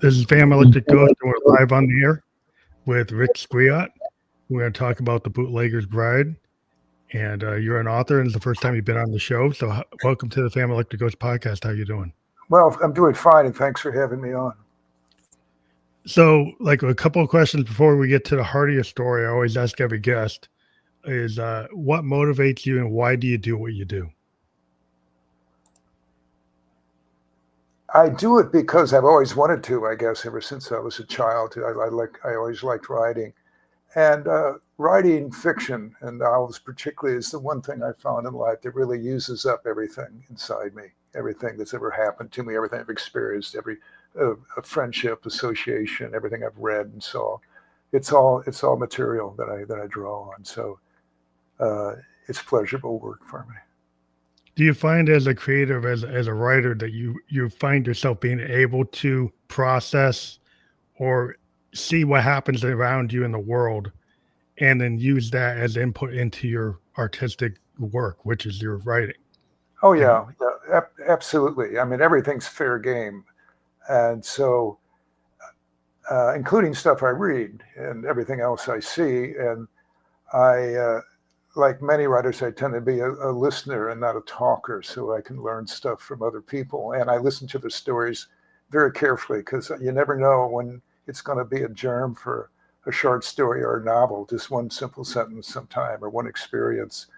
This is Family Electric Ghost, and we're live on the air with Rick Skwiot. We're going to talk about the Bootlegger's Bride, and you're an author, and it's the first time you've been on the show. So, welcome to the Family Electric Ghost podcast. How you doing? Well, I'm doing fine, and thanks for having me on. So, like a couple of questions before we get to the heart of your story, I always ask every guest: is what motivates you, and why do you do what you do? I do it because I've always wanted to, I guess, ever since I was a child. I always liked writing. And writing fiction and novels particularly is the one thing I found in life that really uses up everything inside me, everything that's ever happened to me, everything I've experienced, every a friendship, association, everything I've read and saw. It's all material that I draw on. So it's pleasurable work for me. Do you find as a creative, as a writer, that you find yourself being able to process or see what happens around you in the world and then use that as input into your artistic work, which is your writing? Oh, yeah, absolutely. I mean, everything's fair game. And so, including stuff I read and everything else I see. And I, like many writers, I tend to be a listener and not a talker, so I can learn stuff from other people. And I listen to the stories very carefully because you never know when it's going to be a germ for a short story or a novel. Just one simple sentence sometime or one experience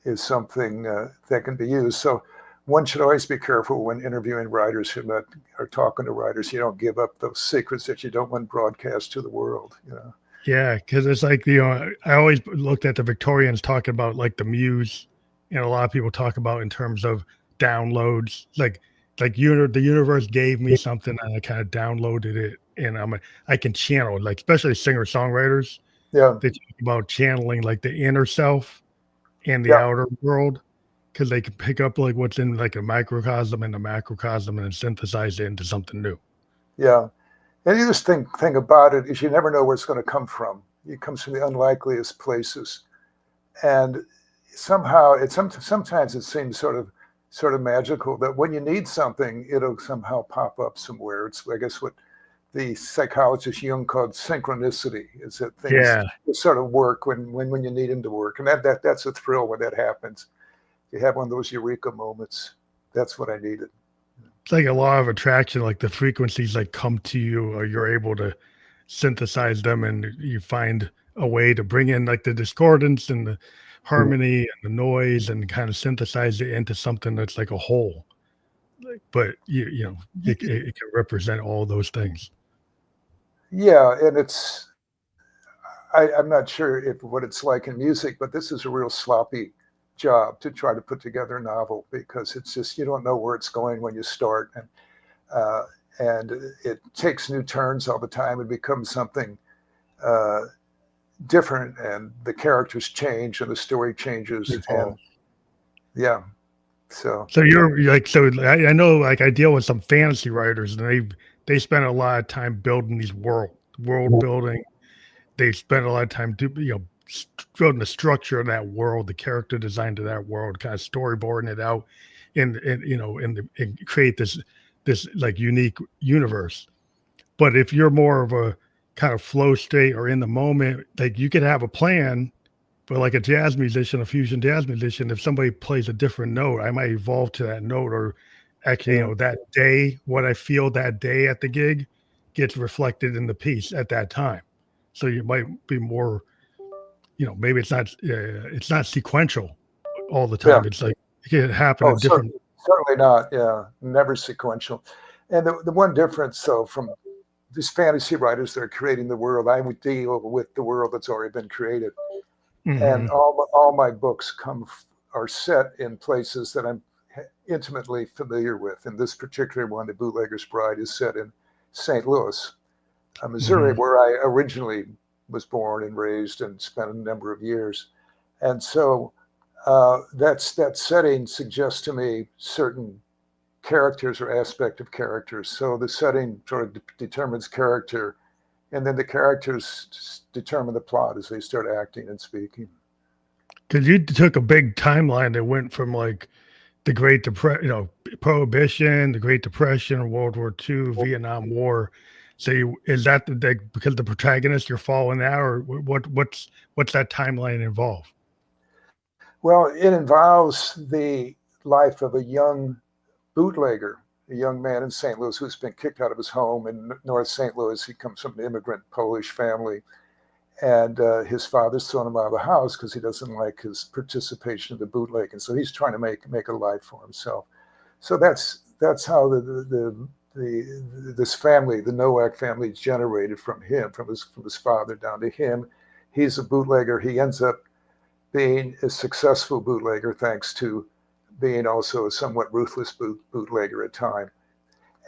is something that can be used. So one should always be careful when interviewing writers or talking to writers. You don't give up those secrets that you don't want broadcast to the world, you know. Yeah, because it's like, I always looked at the Victorians talking about like the muse, and a lot of people talk about in terms of downloads, like the universe gave me something and I kind of downloaded it, and I can channel, like especially singer-songwriters. Yeah. They talk about channeling like the inner self and the Yeah. outer world, because they can pick up like what's in like a microcosm and a macrocosm and then synthesize it into something new. Yeah. And the other thing about it is you never know where it's going to come from. It comes from the unlikeliest places, and somehow sometimes it seems sort of magical that when you need something, it'll somehow pop up somewhere. It's, I guess, what the psychologist Jung called synchronicity, is that things sort of work when you need them to work, and that's a thrill when that happens. You have one of those eureka moments. That's what I needed. It's like a law of attraction, like the frequencies like come to you, or you're able to synthesize them, and you find a way to bring in like the discordance and the harmony and the noise and kind of synthesize it into something that's like a whole. But it can represent all those things. Yeah, and I'm not sure what it's like in music, but this is a real sloppy job to try to put together a novel, because it's just, you don't know where it's going when you start, and it takes new turns all the time. It becomes something different, and the characters change and the story changes. And yeah, so you're like, so I know, like I deal with some fantasy writers, and they spend a lot of time building these world building. They spend a lot of time building the structure of that world, the character design to that world, kind of storyboarding it out, and create this like unique universe. But if you're more of a kind of flow state or in the moment, like you could have a plan, but like a jazz musician, a fusion jazz musician, if somebody plays a different note, I might evolve to that note, or actually, that day, what I feel that day at the gig gets reflected in the piece at that time. So you might be more, maybe it's not sequential all the time. Yeah. It's like it can happen in different. Certainly not. Yeah, never sequential. And the one difference, so from these fantasy writers that are creating the world, I would deal with the world that's already been created, and all my books are set in places that I'm intimately familiar with. And this particular one, The Bootlegger's Bride, is set in St. Louis, Missouri, where I originally was born and raised and spent a number of years. And so that setting suggests to me certain characters or aspect of characters. So the setting sort of determines character, and then the characters determine the plot as they start acting and speaking. Because you took a big timeline that went from like the Great Depression, Prohibition, the Great Depression, World War II, Vietnam War. So is that because the protagonist you're following now, or what's that timeline involve? Well, it involves the life of a young bootlegger, a young man in St. Louis who's been kicked out of his home in North St. Louis. He comes from an immigrant Polish family, and his father's thrown him out of the house because he doesn't like his participation in the bootleg, and so he's trying to make a life for himself. So that's how this family, the Nowak family, is generated from him, from his father down to him. He's a bootlegger. He ends up being a successful bootlegger thanks to being also a somewhat ruthless bootlegger at time.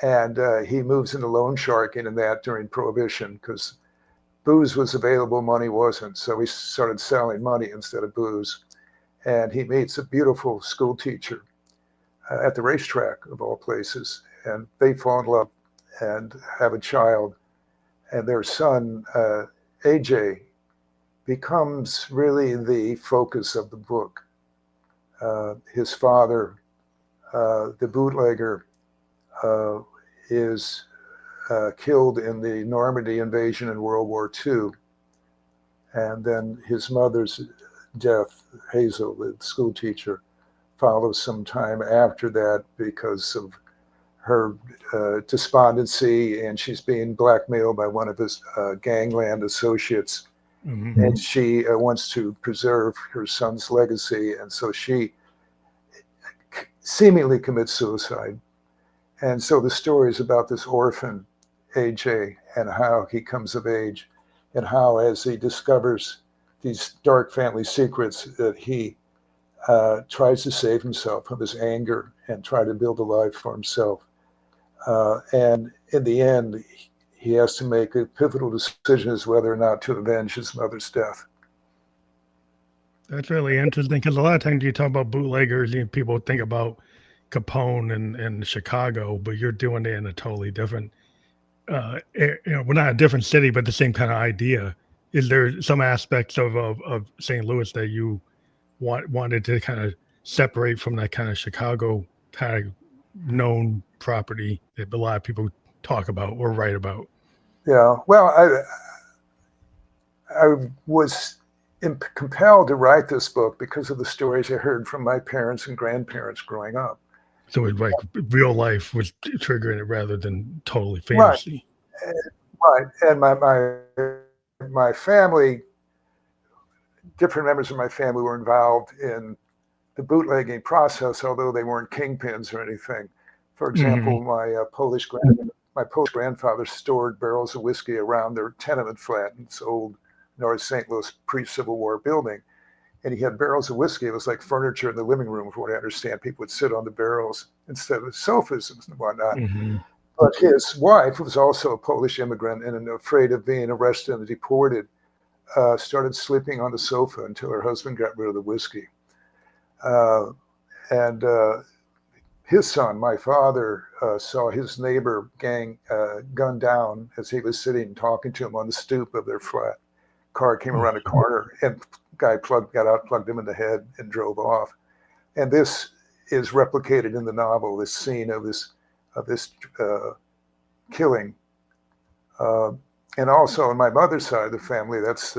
And he moves into loan sharking and that during Prohibition because booze was available, money wasn't. So he started selling money instead of booze. And he meets a beautiful school teacher at the racetrack, of all places. And they fall in love and have a child. And their son, AJ, becomes really the focus of the book. His father, the bootlegger, is killed in the Normandy invasion in World War II. And then his mother's death, Hazel, the school teacher, follows some time after that because of her despondency, and she's being blackmailed by one of his gangland associates. Mm-hmm. And she wants to preserve her son's legacy, and so she seemingly commits suicide. And so the story is about this orphan, AJ, and how he comes of age, and how as he discovers these dark family secrets that he tries to save himself from his anger and try to build a life for himself. And in the end, he has to make a pivotal decision as whether or not to avenge his mother's death. That's really interesting because a lot of times you talk about bootleggers, people think about Capone and Chicago, but you're doing it in a totally different, well, not a different city, but the same kind of idea. Is there some aspects of St. Louis that you wanted to kind of separate from that kind of Chicago kind of known property that a lot of people talk about or write about? Yeah, well, I was compelled to write this book because of the stories I heard from my parents and grandparents growing up. So it like real life was triggering it rather than totally fantasy. Right. And my family, different members of my family were involved in the bootlegging process, although they weren't kingpins or anything. For example, my Polish grandfather stored barrels of whiskey around their tenement flat in this old North St. Louis pre-Civil War building. And he had barrels of whiskey. It was like furniture in the living room, from what I understand. People would sit on the barrels instead of sofas and whatnot. Mm-hmm. But his wife, who was also a Polish immigrant and afraid of being arrested and deported, started sleeping on the sofa until her husband got rid of the whiskey. And his son, my father, saw his neighbor gang gunned down as he was sitting talking to him on the stoop of their flat. Car came around a corner and guy got out, plugged him in the head, and drove off. And this is replicated in the novel, this scene of this killing. And also on my mother's side of the family, that's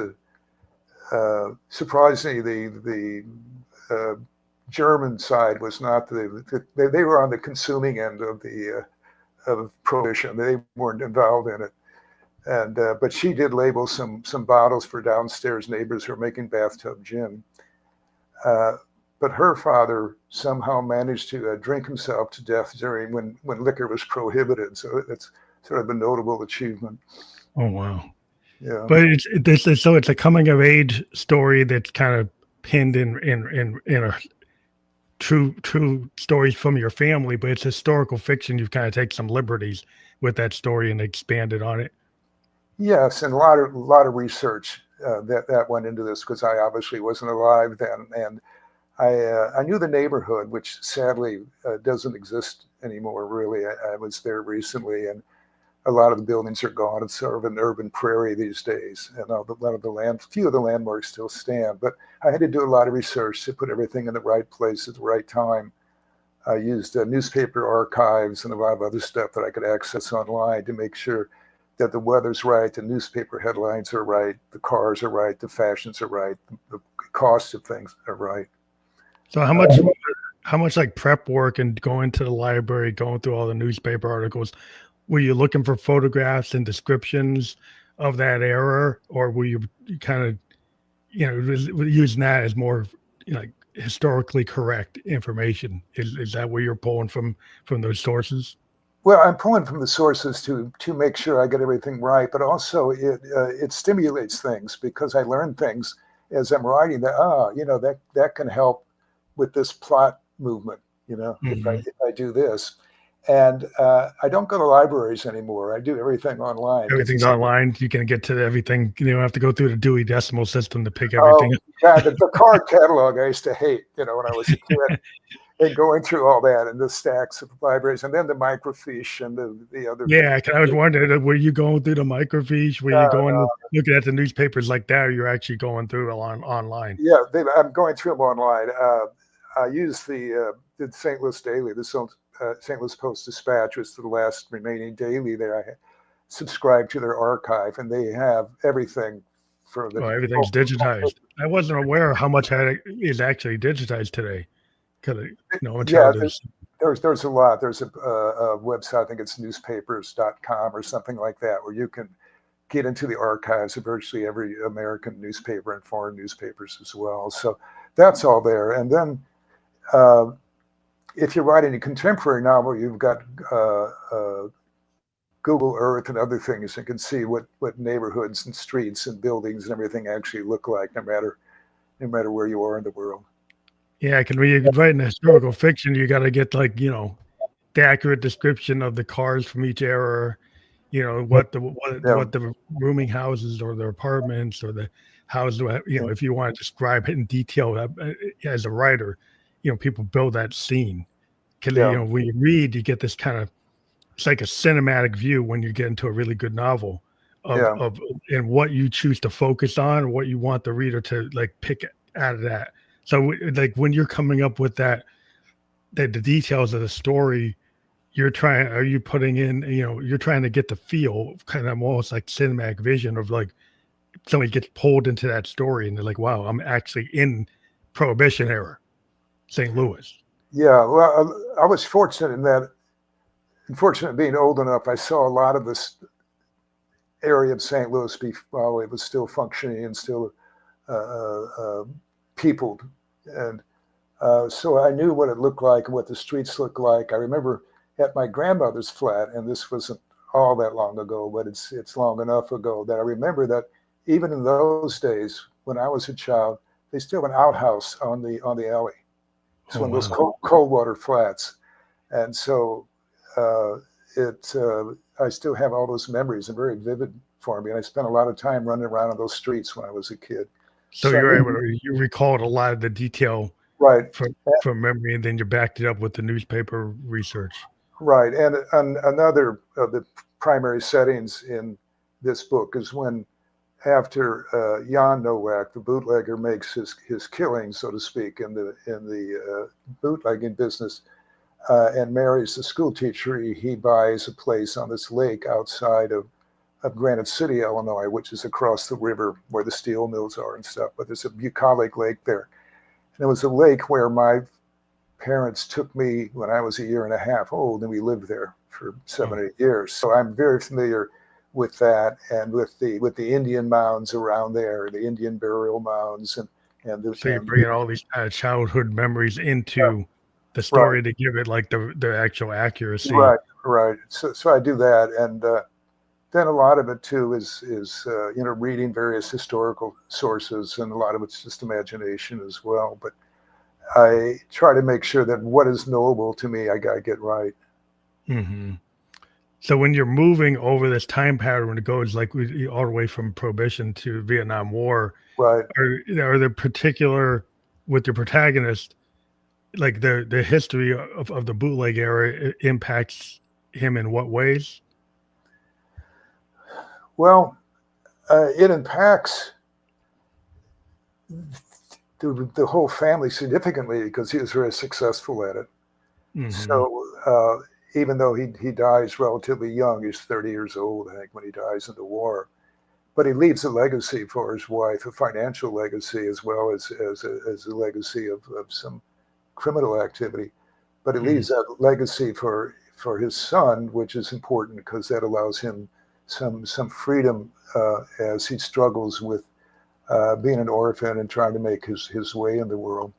surprisingly the German side was not they were on the consuming end of Prohibition. They weren't involved in it. And but she did label some bottles for downstairs neighbors who were making bathtub gin. But her father somehow managed to drink himself to death during when liquor was prohibited. So it's sort of a notable achievement. Oh wow! Yeah. But it's a coming of age story that's kind of pinned in a true stories from your family, but it's historical fiction. You've kind of taken some liberties with that story and expanded on it. Yes, and a lot of research that went into this because I obviously wasn't alive then, and I knew the neighborhood, which sadly doesn't exist anymore. Really, I was there recently, and a lot of the buildings are gone. It's sort of an urban prairie these days, and few of the landmarks still stand. But I had to do a lot of research to put everything in the right place at the right time. I used newspaper archives and a lot of other stuff that I could access online to make sure that the weather's right, the newspaper headlines are right, the cars are right, the fashions are right, the costs of things are right. So how much like prep work and going to the library, going through all the newspaper articles, were you looking for photographs and descriptions of that era, or were you kind of, using that as more, like historically correct information? Is that where you're pulling from those sources? Well, I'm pulling from the sources to make sure I get everything right, but also it stimulates things because I learn things as I'm writing that that can help with this plot movement. Mm-hmm. If I do this, and I don't go to libraries anymore. I do everything online because Everything's online. You can get to everything. You don't have to go through the Dewey Decimal System to pick oh everything. God, the card catalog I used to hate. When I was a kid. And going through all that and the stacks of libraries and then the microfiche and the other. Yeah, I was wondering, were you going through the microfiche? Were you going looking at the newspapers like that? Or you're actually going through it online. Yeah, I'm going through them online. I use the St. Louis Daily, the St. Louis Post-Dispatch, was the last remaining daily there. I subscribed to their archive, and they have everything for the. Everything's digitized. I wasn't aware of how much is actually digitized today. Yeah, there's a lot. There's a website, I think it's newspapers.com or something like that, where you can get into the archives of virtually every American newspaper and foreign newspapers as well. So that's all there. And then if you're writing a contemporary novel, you've got Google Earth and other things and can see what neighborhoods and streets and buildings and everything actually look like, no matter where you are in the world. Yeah, when you're writing historical fiction, you got to get the accurate description of the cars from each era. What the rooming houses or the apartments or the houses. If you want to describe it in detail as a writer, people build that scene. Because when you read, you get this kind of, it's like a cinematic view when you get into a really good novel of and what you choose to focus on, or what you want the reader to pick out of that. So when you're coming up with the details of the story, you're putting in, you're trying to get the feel, kind of almost like cinematic vision of somebody gets pulled into that story and they're like, wow, I'm actually in Prohibition era, St. Louis. Yeah. Well, I was fortunate in that, unfortunately, being old enough, I saw a lot of this area of St. Louis while it was still functioning and still peopled. And so I knew what it looked like and what the streets looked like. I remember at my grandmother's flat, and this wasn't all that long ago, but it's long enough ago that I remember that even in those days, when I was a child, they still have an outhouse on the alley. It's one of those cold water flats. And so I still have all those memories and very vivid for me. And I spent a lot of time running around on those streets when I was a kid. So you're able to, you recalled a lot of the detail from memory, and then you backed it up with the newspaper research. Right. And another of the primary settings in this book is when, after Jan Nowak, the bootlegger, makes his killing, so to speak, in the bootlegging business, and marries the school teacher, he buys a place on this lake outside of Granite City, Illinois, which is across the river where the steel mills are and stuff. But there's a bucolic lake there. And it was a lake where my parents took me when I was a year and a half old, and we lived there for 7 or 8 years. So I'm very familiar with that, and with the Indian mounds around there, the Indian burial mounds, and so you're bringing all these childhood memories into the story to give it the actual accuracy. Right. So I do that, and then a lot of it too is reading various historical sources, and a lot of it's just imagination as well. But I try to make sure that what is knowable to me, I gotta get right. Mm-hmm. So when you're moving over this time pattern, when it goes all the way from Prohibition to Vietnam War, right? Are there particular, with your protagonist, the history of the bootleg era impacts him in what ways? Well, it impacts the whole family significantly because he was very successful at it. Mm-hmm. So even though he dies relatively young, he's 30 years old, I think, when he dies in the war. But he leaves a legacy for his wife, a financial legacy, as well as a legacy of some criminal activity. But he leaves that legacy for his son, which is important because that allows him some freedom as he struggles with being an orphan and trying to make his way in the world.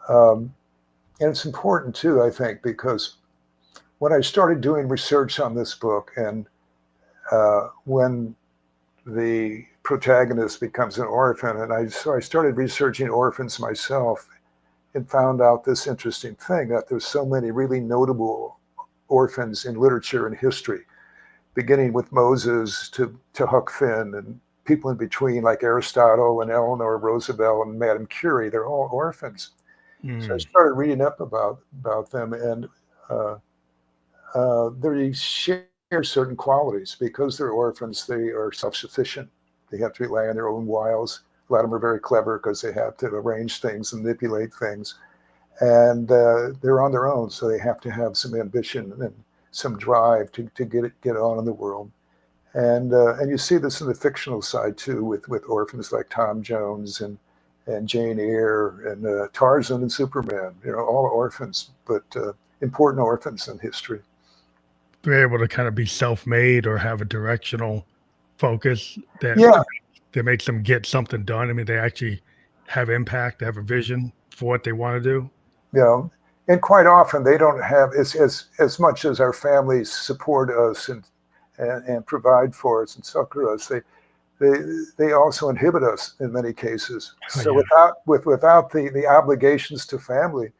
And it's important too, I think, because when I started doing research on this book, and when the protagonist becomes an orphan, and so I started researching orphans myself, and found out this interesting thing, that there's so many really notable orphans in literature and history, beginning with Moses to Huck Finn and people in between, like Aristotle and Eleanor Roosevelt and Madame Curie. They're all orphans. So I started reading up about them, and they share certain qualities. Because they're orphans, they are self-sufficient. They have to rely on their own wiles. A lot of them are very clever because they have to arrange things and manipulate things. And they're on their own, so they have to have some ambition and some drive to get on in the world. And you see this in the fictional side too, with orphans like Tom Jones and Jane Eyre and Tarzan and Superman. All orphans, but important orphans in history. Be able to kind of be self-made or have a directional focus that makes them get something done. I mean, they actually have impact, have a vision for what they want to do. And quite often they don't have as much as our families support us and provide for us and succor us. They also inhibit us in many cases. So without the obligations to family,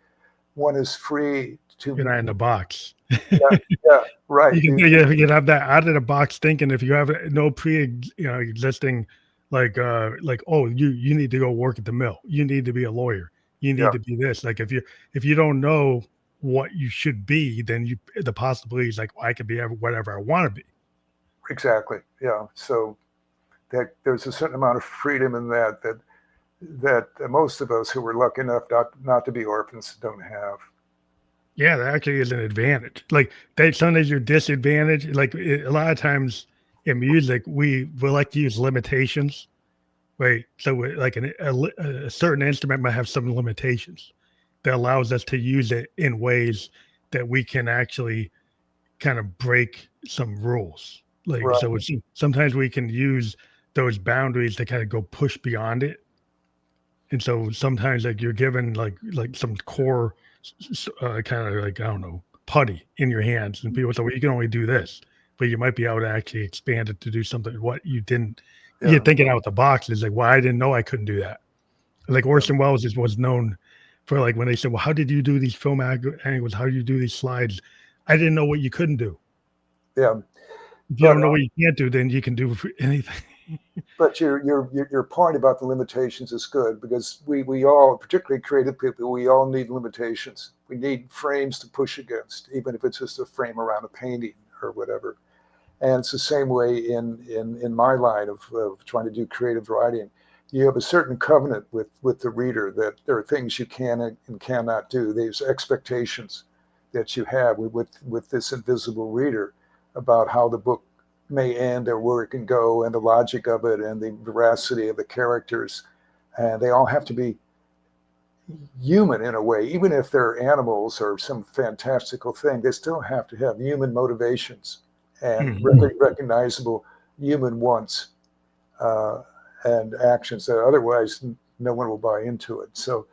one is free to. You're not in the box. Right. You can have that out of the box thinking. If you have no existing, oh, you need to go work at the mill. You need to be a lawyer. You need to be this. Like if you don't know what you should be, then the possibility is like, well, I could be whatever I want to be. Exactly. Yeah. So that there's a certain amount of freedom in that most of us who were lucky enough not to be orphans don't have. Yeah, that actually is an advantage. Like sometimes you're disadvantaged. Like a lot of times in music, we like to use limitations, right? So like a certain instrument might have some limitations that allows us to use it in ways that we can actually kind of break some rules. Like, so sometimes we can use those boundaries to kind of go push beyond it. And so sometimes like you're given like some core kind of like, I don't know, putty in your hands, and people say, well, you can only do this, but you might be able to actually expand it to do something what you didn't. You're thinking out the box. It's like, well, I didn't know I couldn't do that. Like Orson Welles was known for, like, when they said, well, how did you do these film angles? How do you do these slides? I didn't know what you couldn't do. Yeah. If you don't know what you can't do, then you can do anything. But your point about the limitations is good, because we all, particularly creative people, we all need limitations. We need frames to push against, even if it's just a frame around a painting or whatever. And it's the same way in my line of trying to do creative writing. You have a certain covenant with the reader that there are things you can and cannot do. There's expectations that you have with this invisible reader about how the book may end or where it can go, and the logic of it and the veracity of the characters. And they all have to be human in a way. Even if they're animals or some fantastical thing, they still have to have human motivations and recognizable human wants and actions that otherwise no one will buy into it. So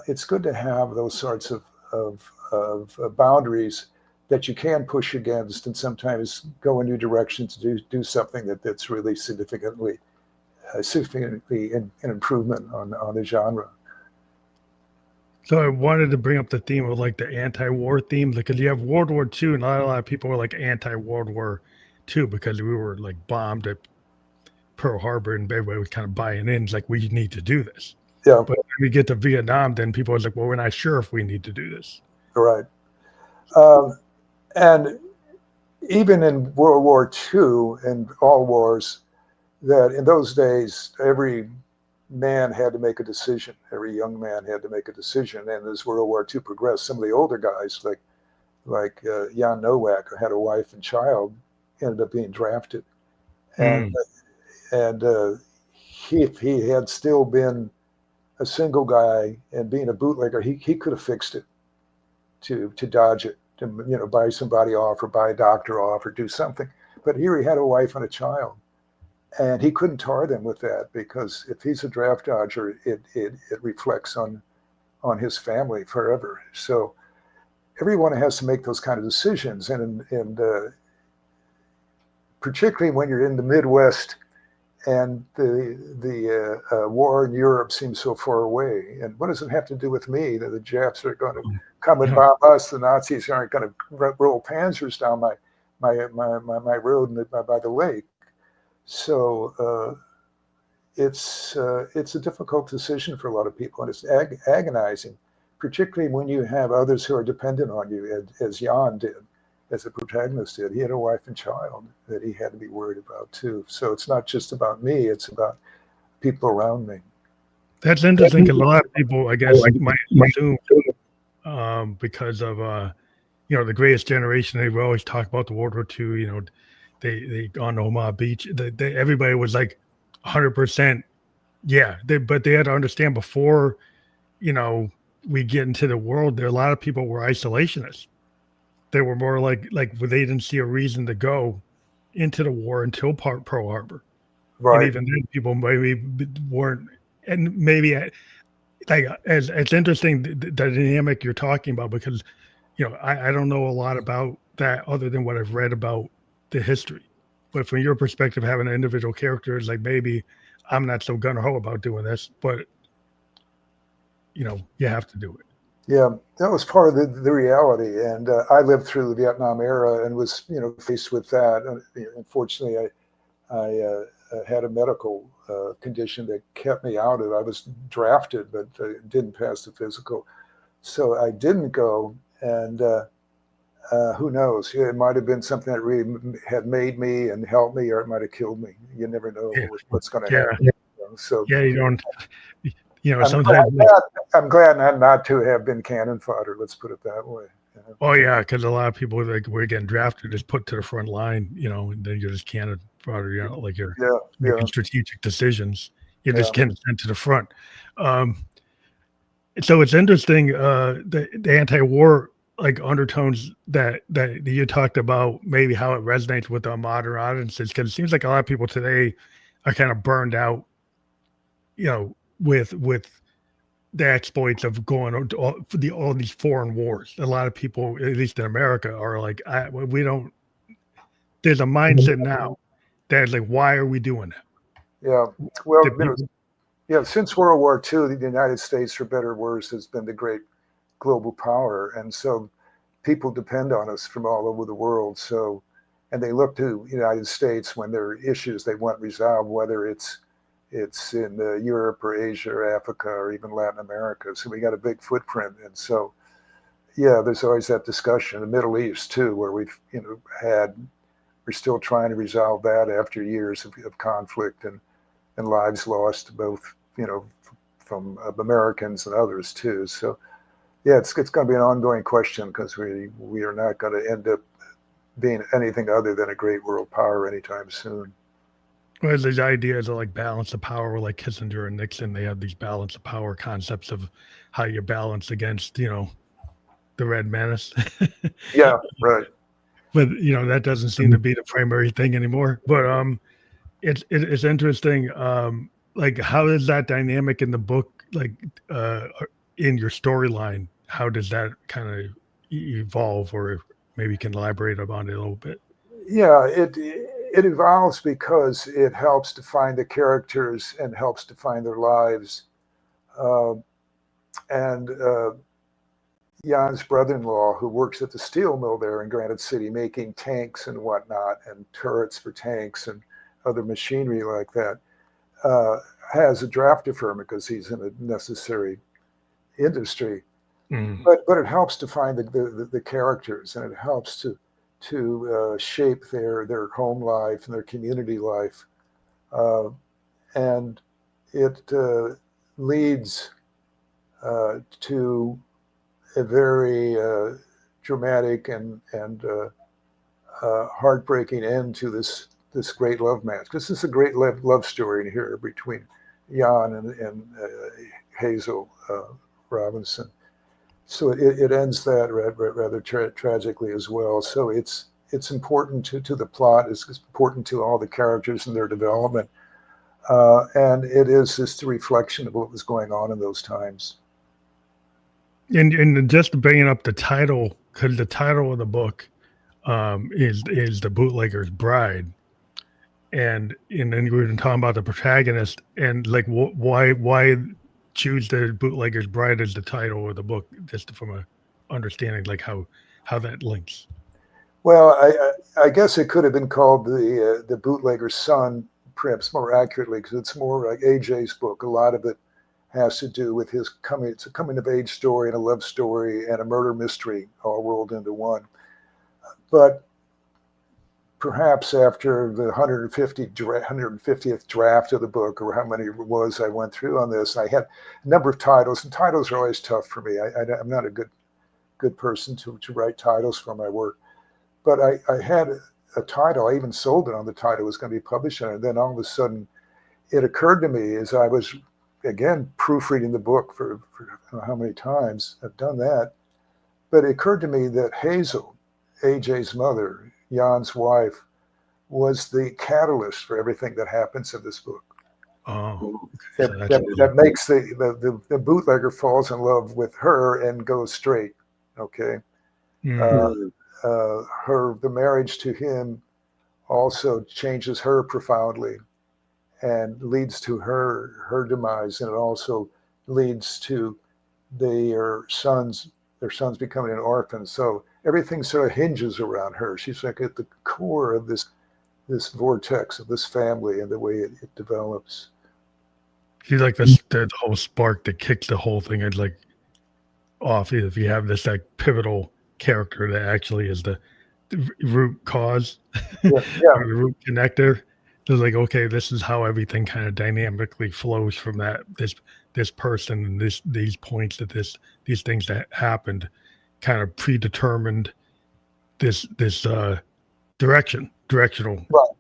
it's good to have those sorts of boundaries that you can push against, and sometimes go in new directions to do something that's really significantly an improvement on the genre. So I wanted to bring up the theme of like the anti-war theme, because you have World War II, and a lot of people were like anti-World War II because we were like bombed at Pearl Harbor, and everybody was kind of buying in. It's like, we need to do this. Yeah. But when we get to Vietnam, then people are like, well, we're not sure if we need to do this. Right. And even in World War II and all wars, that in those days, every man had to make a decision. Every young man had to make a decision. And as World War II progressed, some of the older guys, like Jan Nowak, who had a wife and child, ended up being drafted. And if he had still been a single guy and being a bootlegger, he could have fixed it to dodge it, to buy somebody off or buy a doctor off or do something. But here he had a wife and a child, and he couldn't tar them with that, because if he's a draft dodger, it reflects on his family forever. So everyone has to make those kind of decisions, and particularly when you're in the Midwest and the war in Europe seems so far away. And what does it have to do with me that the Japs are going to come and bomb us? The Nazis aren't going to roll Panzers down my road by the lake. So it's a difficult decision for a lot of people, and it's agonizing, particularly when you have others who are dependent on you, as Jan did, as the protagonist did. He had a wife and child that he had to be worried about too. So it's not just about me, it's about people around me. That's interesting. A lot of people, I guess, might assume because of the Greatest Generation, they always talk about the World War II, they on Omaha Beach, everybody was like 100%. Yeah. But they had to understand before, we get into the world, there a lot of people were isolationists. They were more like they didn't see a reason to go into the war until Pearl Harbor. Right. And even then, people maybe weren't. And maybe it's interesting the dynamic you're talking about, because I don't know a lot about that other than what I've read about the history. But from your perspective, having an individual character is like, maybe I'm not so gung ho about doing this, but you have to do it. Yeah, that was part of the reality. And I lived through the Vietnam era and was, faced with that. Unfortunately, I had a medical condition that kept me out of it. I was drafted, but didn't pass the physical. So I didn't go. And who knows? It might have been something that really had made me and helped me, or it might have killed me. You never know what's going to happen. So you don't. sometimes I'm glad not to have been cannon fodder. Let's put it that way. Oh yeah, because a lot of people were getting drafted, just put to the front line, and then you're just cannon fodder. Like you're making strategic decisions. You're just getting sent to the front. So it's interesting, the anti-war undertones that you talked about, maybe how it resonates with the modern audiences, because it seems like a lot of people today are kind of burned out, with the exploits of going to all these foreign wars. A lot of people, at least in America, are like, we don't. There's a mindset now that's like, why are we doing that? Yeah. Well, since World War II, the United States, for better or worse, has been the great global power, and so people depend on us from all over the world. So, and they look to the United States when there are issues they want resolved, whether it's in Europe or Asia or Africa or even Latin America. So we got a big footprint. And so, there's always that discussion. The Middle East too, where we've, we're still trying to resolve that after years of conflict and lives lost, both, from Americans and others too. So it's going to be an ongoing question, because we are not going to end up being anything other than a great world power anytime soon. Well, these ideas of balance of power, like Kissinger and Nixon, they have these balance of power concepts of how you balance against, the Red Menace. Yeah, right. But that doesn't seem to be the primary thing anymore. But it's interesting. How is that dynamic in the book? In your storyline, how does that kind of evolve, or maybe you can elaborate on it a little bit? Yeah, it evolves because it helps define the characters and helps define their lives. And Jan's brother-in-law, who works at the steel mill there in Granite City, making tanks and whatnot, and turrets for tanks and other machinery like that, has a drafted firm because he's in a necessary industry. But it helps define the characters, and it helps to shape their home life and their community life. And it leads to a very dramatic and heartbreaking end to this great love match. This is a great love story in here between Jan and Hazel Robinson. So it ends that rather tragically as well. So it's important to the plot. It's important to all the characters and their development. And it is just a reflection of what was going on in those times. And just bringing up the title, because the title of the book is The Bootlegger's Bride. And then we were talking about the protagonist and like why choose The Bootlegger's Bride as the title of the book, just from a understanding like how that links. Well, I guess it could have been called the Bootlegger's Son, perhaps more accurately, because it's more like AJ's book. A lot of it has to do with his coming. It's a coming of age story and a love story and a murder mystery all rolled into one. But perhaps after the 150th draft of the book, or how many it was I went through on this, I had a number of titles, and titles are always tough for me. I'm not a good person to write titles for my work. But I had a title. I even sold it on the title it was going to be published on. And then all of a sudden, it occurred to me as I was, again, proofreading the book for I don't know how many times I've done that. But it occurred to me that Hazel, AJ's mother, Jan's wife, was the catalyst for everything that happens in this book. Oh, that makes the bootlegger falls in love with her and goes straight. Okay. The marriage to him also changes her profoundly and leads to her demise, and it also leads to their sons becoming an orphan. So everything sort of hinges around her. She's like at the core of this vortex of this family and the way it develops. She's like the whole spark that kicks the whole thing and like off. If you have this like pivotal character that actually is the root cause, the root connector. It's like, okay, this is how everything kind of dynamically flows from this person and these points that these things that happened kind of predetermined this directional. Well,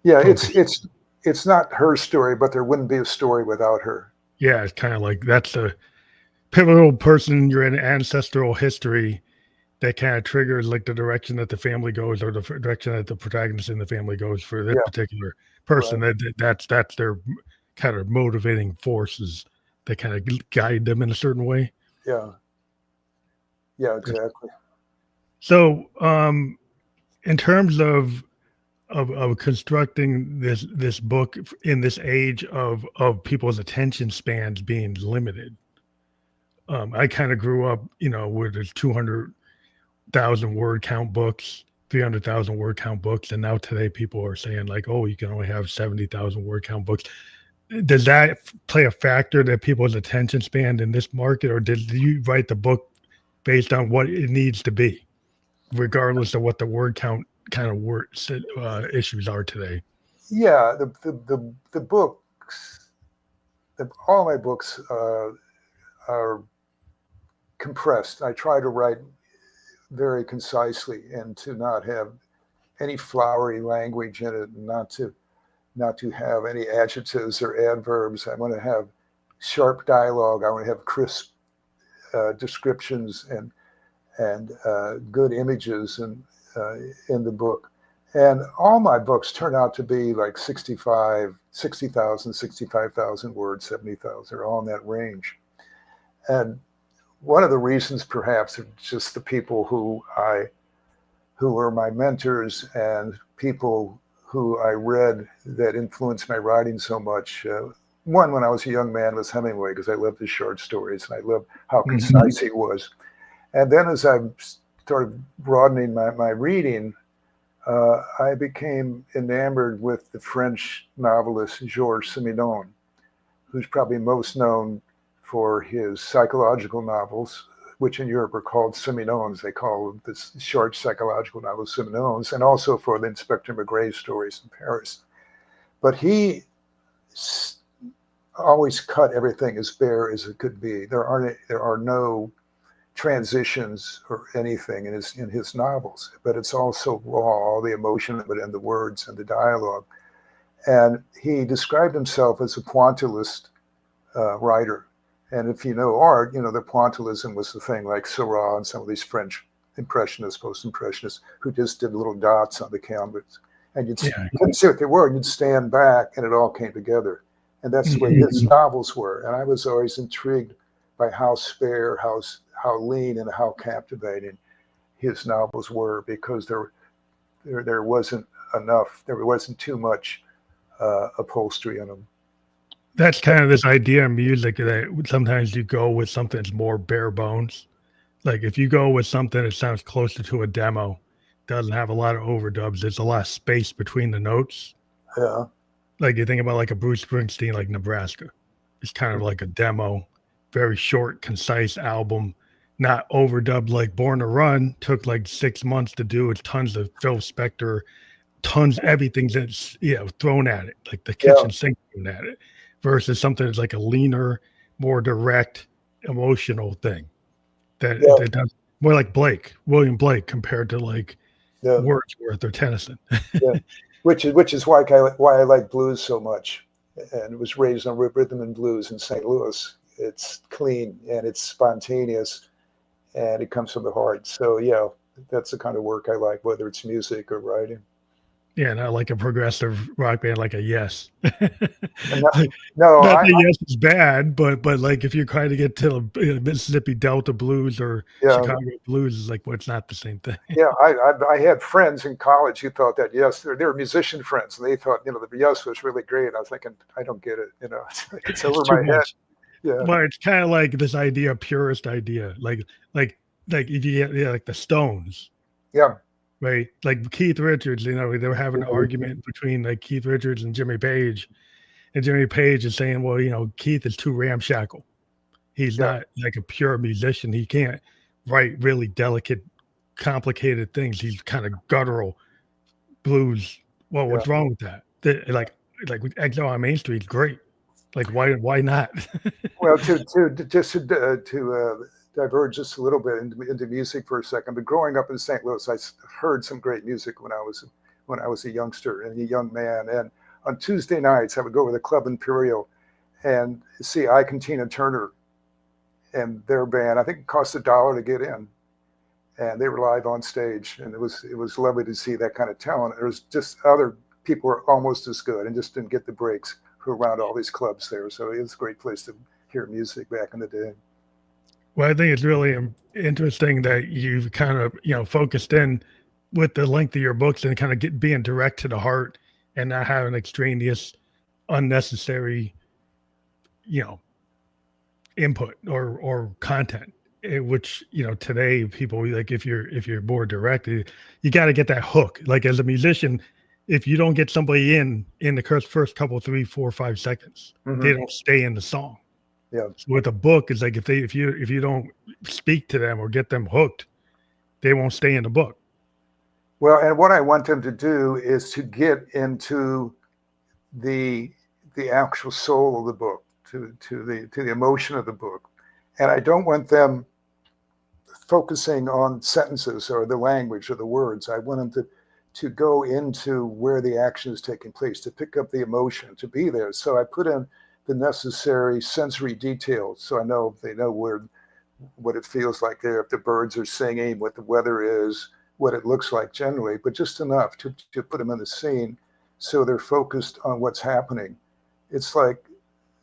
yeah, focus. It's not her story, but there wouldn't be a story without her. Yeah, it's kind of like that's the pivotal person. You're in ancestral history that kind of triggers like the direction that the family goes, or the direction that the protagonist in the family goes for that particular person. Right. That's their kind of motivating forces that kind of guide them in a certain way. Yeah, exactly. So, in terms of constructing this book in this age of people's attention spans being limited, I kind of grew up, where there's 200,000 word count books, 300,000 word count books, and now today people are saying like, oh, you can only have 70,000 word count books. Does that play a factor that people's attention span in this market, or did you write the book based on what it needs to be, regardless of what the word count kind of issues are today? Yeah, the books, all my books are compressed. I try to write very concisely and to not have any flowery language in it, and not to have any adjectives or adverbs. I want to have sharp dialogue. I want to have crisp descriptions and good images in the book. And all my books turn out to be like 60,000, 65,000 words, 70,000. They're all in that range. And one of the reasons, perhaps, are just the people who were my mentors and people who I read that influenced my writing so much. One, when I was a young man, was Hemingway, because I loved his short stories and I loved how concise he was. And then as I started broadening my reading, I became enamored with the French novelist Georges Simenon, who's probably most known for his psychological novels, which in Europe are called Simenons. They call this short psychological novels Simenons, and also for the Inspector Maigret stories in Paris. But he always cut everything as bare as it could be. There are no transitions or anything in his novels, but it's also raw, all the emotion of it and the words and the dialogue. And he described himself as a pointillist writer. And if you know art, you know that pointillism was the thing like Seurat and some of these French impressionists, post-impressionists, who just did little dots on the canvas. And you couldn't see what they were, and you'd stand back and it all came together. And that's the way his novels were. And I was always intrigued by how spare, how lean, and how captivating his novels were, because there wasn't enough, there wasn't too much upholstery in them. That's kind of this idea in music that sometimes you go with something that's more bare bones. Like if you go with something that sounds closer to a demo, doesn't have a lot of overdubs, there's a lot of space between the notes. Yeah. Like you think about like a Bruce Springsteen, like Nebraska. It's kind of like a demo, very short, concise album, not overdubbed like Born to Run. Took like 6 months to do. It's tons of Phil Spector, tons everything's that's thrown at it, like the kitchen sink thrown at it, versus something that's like a leaner, more direct, emotional thing that does more like William Blake compared to like Wordsworth or Tennyson. Which is why I like blues so much, and was raised on rhythm and blues in St. Louis. It's clean and it's spontaneous, and it comes from the heart. So yeah, that's the kind of work I like, whether it's music or writing. Yeah, not like a progressive rock band, like a Yes. Not that Yes is bad, but like if you're trying to get to Mississippi Delta blues or Chicago blues, is like, well, it's not the same thing. Yeah, I had friends in college who thought that Yes, they're musician friends, and they thought the Yes was really great. I was thinking, I don't get it, it's over my head. Yeah, well, it's kind of like this idea, purist idea, like if you get like the Stones. Yeah. Right, like Keith Richards, they were having an argument between like Keith Richards and Jimmy Page, and Jimmy Page is saying, well, Keith is too ramshackle. He's not like a pure musician. He can't write really delicate, complicated things. He's kind of guttural blues. Well, what's wrong with that? Like Exile on Main Street is great. Like why not? Well, to diverge just a little bit into music for a second, but growing up in St. Louis, I heard some great music when I was a youngster and a young man. And on Tuesday nights, I would go to the Club Imperial and see Ike and Tina Turner and their band. I think it cost $1 to get in, and they were live on stage, and it was lovely to see that kind of talent. There was just other people who were almost as good and just didn't get the breaks who were around all these clubs there. So it was a great place to hear music back in the day. Well, I think it's really interesting that you've kind of, focused in with the length of your books and kind of being direct to the heart and not having extraneous, unnecessary, input or content, which, today people like, if you're more direct, you got to get that hook. Like as a musician, if you don't get somebody in the first couple, 3, 4, 5 seconds, they don't stay in the song. Yeah. So with a book, it's like if you don't speak to them or get them hooked, they won't stay in the book. Well, and what I want them to do is to get into the actual soul of the book, to the emotion of the book, and I don't want them focusing on sentences or the language or the words. I want them to go into where the action is taking place, to pick up the emotion, to be there. So I put in the necessary sensory details, so I know they know what it feels like there, if the birds are singing, what the weather is, what it looks like generally, but just enough to put them in the scene so they're focused on what's happening. It's like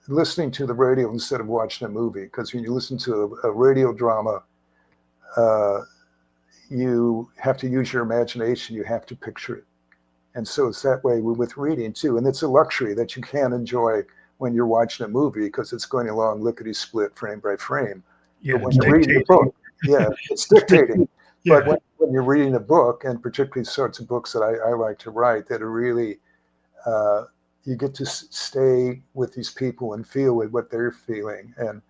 listening to the radio instead of watching a movie, because when you listen to a radio drama, you have to use your imagination, you have to picture it. And so it's that way with reading too. And it's a luxury that you can't enjoy when you're watching a movie, because it's going along lickety-split frame by frame. Yeah, but when you're reading a book, it's dictating. But when you're reading a book, and particularly sorts of books that I like to write, that are really, you get to stay with these people and feel with what they're feeling, and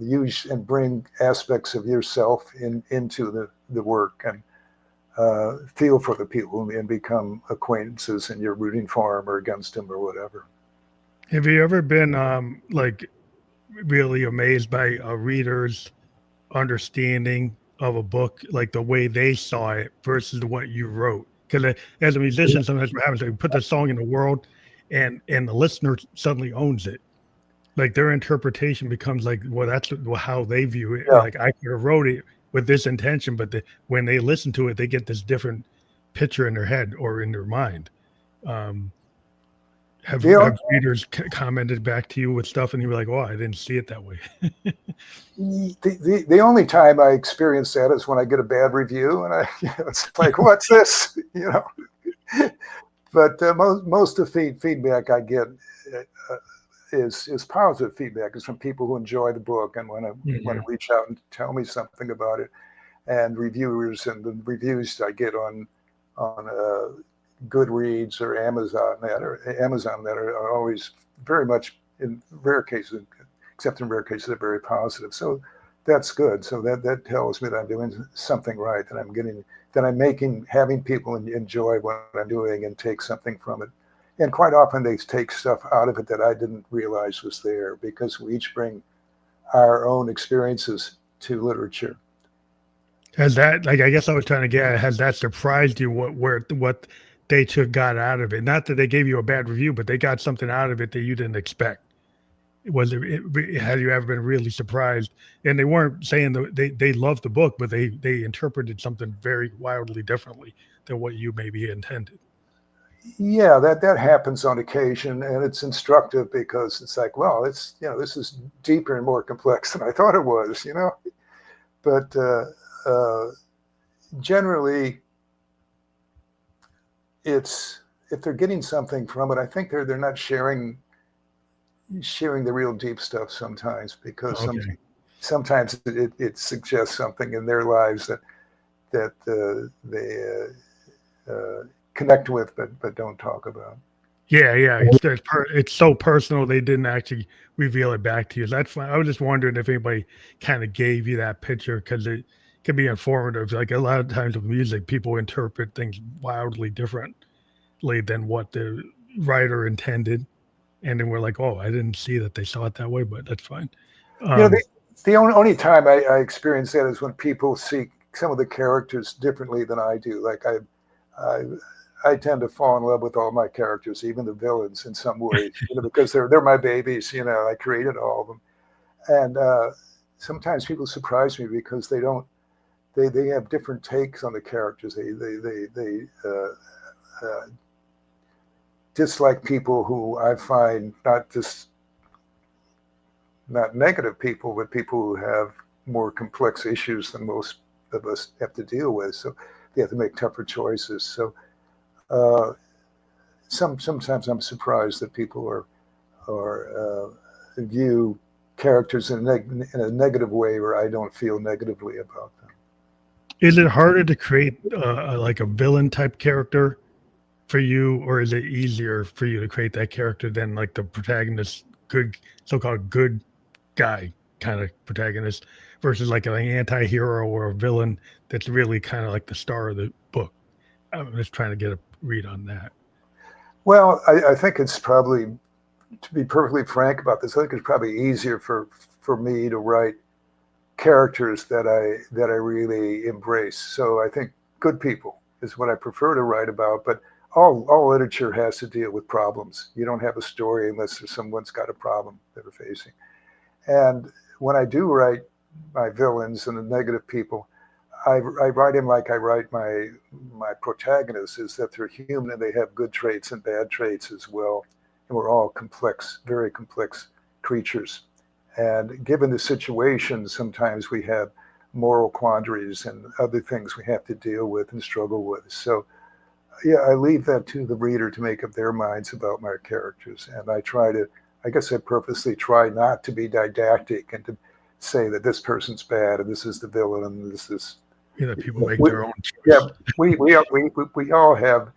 use and bring aspects of yourself into the work, and feel for the people and become acquaintances, and you're rooting for them or against them or whatever. Have you ever been like really amazed by a reader's understanding of a book, like the way they saw it versus what you wrote? Because as a musician, sometimes what happens, they put the song in the world, and the listener suddenly owns it. Like their interpretation becomes like, well, that's how they view it. Yeah. Like I could have wrote it with this intention, but when they listen to it, they get this different picture in their head or in their mind. Um, have readers commented back to you with stuff, and you were like, "Oh, I didn't see it that way." The only time I experience that is when I get a bad review, and it's like, what's this? But most of the feedback I get is positive feedback. It's from people who enjoy the book and want to reach out and tell me something about it. And reviewers, and the reviews I get on Goodreads or Amazon that are always very much, in rare cases, except in rare cases, they're very positive. So that's good. So that tells me that I'm doing something right, that I'm having people enjoy what I'm doing and take something from it. And quite often they take stuff out of it that I didn't realize was there, because we each bring our own experiences to literature. Has that, like, I guess I was trying to get at, has that surprised you what they got out of it? Not that they gave you a bad review, but they got something out of it that you didn't expect. Have you ever been really surprised? And they weren't saying they loved the book, but they interpreted something very wildly differently than what you maybe intended. Yeah, that happens on occasion, and it's instructive, because it's like, well, this is deeper and more complex than I thought it was, But generally, if they're getting something from it, I think they're not sharing the real deep stuff sometimes, because sometimes it suggests something in their lives that they connect with, but don't talk about. Yeah, it's so personal they didn't actually reveal it back to you. That's fine. I was just wondering if anybody kind of gave you that picture, because it can be informative. Like a lot of times with music, people interpret things wildly differently than what the writer intended, and then we're like, "Oh, I didn't see that they saw it that way," but that's fine. The only time I experience that is when people see some of the characters differently than I do. Like I tend to fall in love with all my characters, even the villains, in some ways, because they're my babies. I created all of them, and sometimes people surprise me because they have different takes on the characters. They dislike people who I find not negative people, but people who have more complex issues than most of us have to deal with. So they have to make tougher choices. So sometimes I'm surprised that people view characters in a negative way, where I don't feel negatively about them. Is it harder to create like a villain type character for you, or is it easier for you to create that character than like the protagonist, so-called good guy kind of protagonist, versus like an anti-hero or a villain that's really kind of like the star of the book? I'm just trying to get a read on that. Well, I think it's probably, to be perfectly frank about this, I think it's probably easier for me to write characters that I really embrace. So I think good people is what I prefer to write about, but all literature has to deal with problems. You don't have a story unless someone's got a problem that they're facing. And when I do write my villains and the negative people, I write them like I write my protagonists, is that they're human and they have good traits and bad traits as well. And we're all complex, very complex creatures. And given the situation, sometimes we have moral quandaries and other things we have to deal with and struggle with. So yeah, I leave that to the reader to make up their minds about my characters. And I guess I purposely try not to be didactic and to say that this person's bad and this is the villain and this is. People make their own choice. Yeah, we all have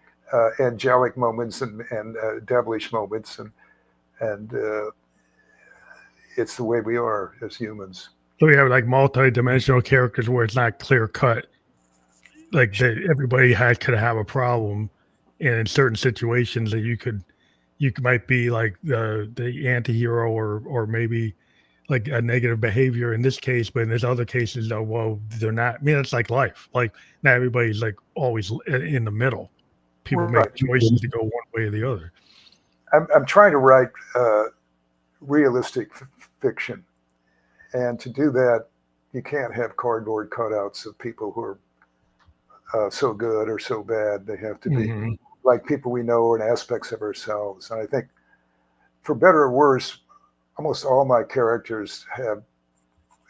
angelic moments and devilish moments, and it's the way we are as humans. So we have like multi-dimensional characters where it's not clear cut. Like everybody could have a problem, and in certain situations that you you might be like the anti-hero or maybe like a negative behavior in this case, but in this other cases, though, well, they're not. I mean, it's like life. Like not everybody's like always in the middle. People make choices to go one way or the other. I'm trying to write realistic fiction, and to do that, you can't have cardboard cutouts of people who are so good or so bad. They have to be like people we know and aspects of ourselves. And I think, for better or worse, almost all my characters have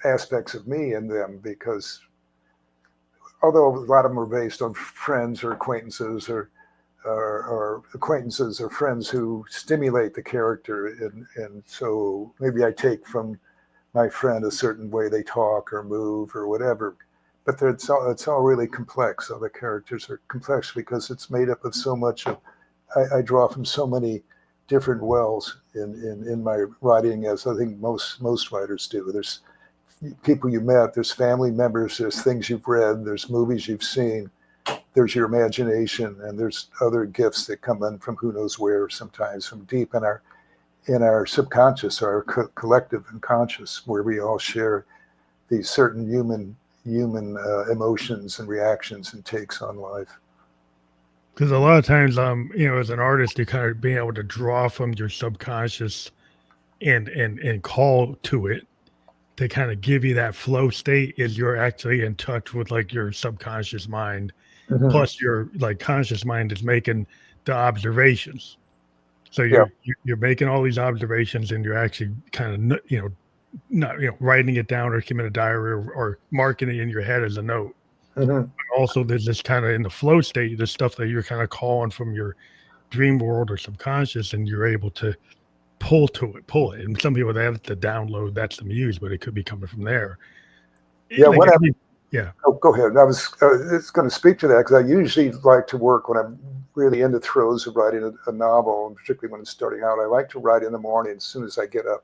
aspects of me in them, because although a lot of them are based on friends or acquaintances or acquaintances or friends who stimulate the character, and so maybe I take from my friend a certain way they talk or move or whatever, but it's all really complex. All the characters are complex because it's made up of so much of, I draw from so many different wells in my writing, as I think most writers do. There's people you met, there's family members, there's things you've read, there's movies you've seen, there's your imagination, and there's other gifts that come in from who knows where, sometimes from deep in our subconscious, our collective unconscious, where we all share these certain human emotions and reactions and takes on life. Because a lot of times, as an artist, you're kind of being able to draw from your subconscious and call to it to kind of give you that flow state, is you're actually in touch with like your subconscious mind. Plus your like conscious mind is making the observations. So you're making all these observations, and you're actually kind of, not writing it down or keeping a diary or marking it in your head as a note. But also there's this kind of in the flow state, the stuff that you're kind of calling from your dream world or subconscious, and you're able to pull it. And some people, that's the download, that's the muse, but it could be coming from there. Yeah. Oh, go ahead. I was going to speak to that, because I usually like to work when I'm really in the throes of writing a novel, and particularly when it's starting out. I like to write in the morning as soon as I get up